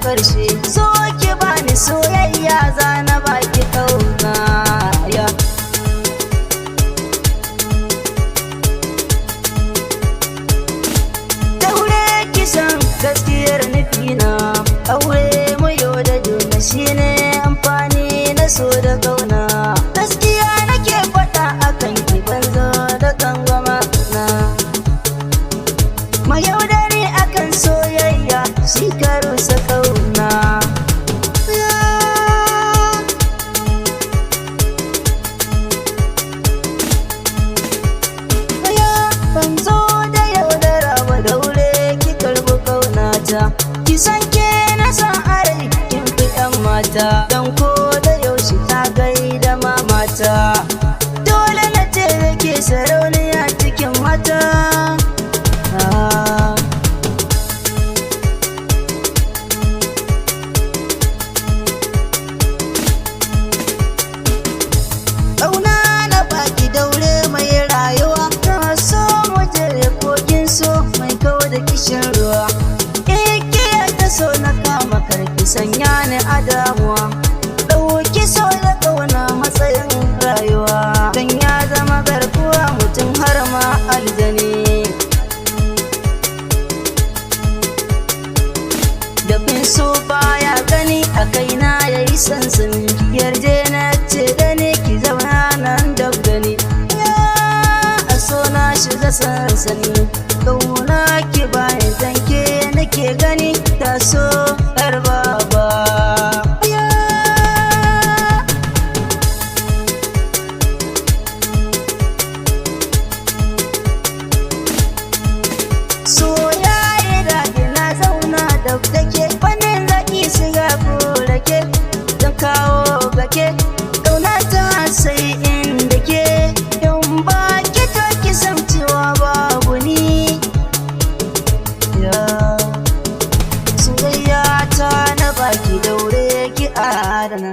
ƙarshe. So ki bani soyayya za na baki kauna ya. Daure kisan gaskiyar nufina, aure mu yau da juna shine amfani na so da kauna. Gaskiya nake faɗa akan ki banzo da kangama na. Mayaudari akan soyayya shi karusa kauna. Banzo da yaudara ba, daure ki karbi kaunata. Ki san ke na san arai kin fi yan mata, dan ko da yaushe ta gaida mamata. Dole na ce ke sarauniya cikin mata. Ƙauna na baki daure mai rayuwa, na so mu jere kogin so mai kawo da kishin ruwa. Igiyar ta so na kama karki sanya ni a damuwa, ɗauki so da ƙauna matsayin rayuwa, dan ya zama garkuwa mutum har ma aljani. Dafin so baya gani a kaina yayi sansani, yarje na ce da ni ki zauna nan dab da ni. A so na shiga sansani, ƙauna ki bayan tanke nake gani, ta so har baba. So yayi daɗi na zauna dab da ke, fannin zaƙi shiga ko rake, zan kawo gake ƙauna ta sai inda ke. In ba ki to ki san cewa babu ni ya. Soyayya ta na baki daure ki adana.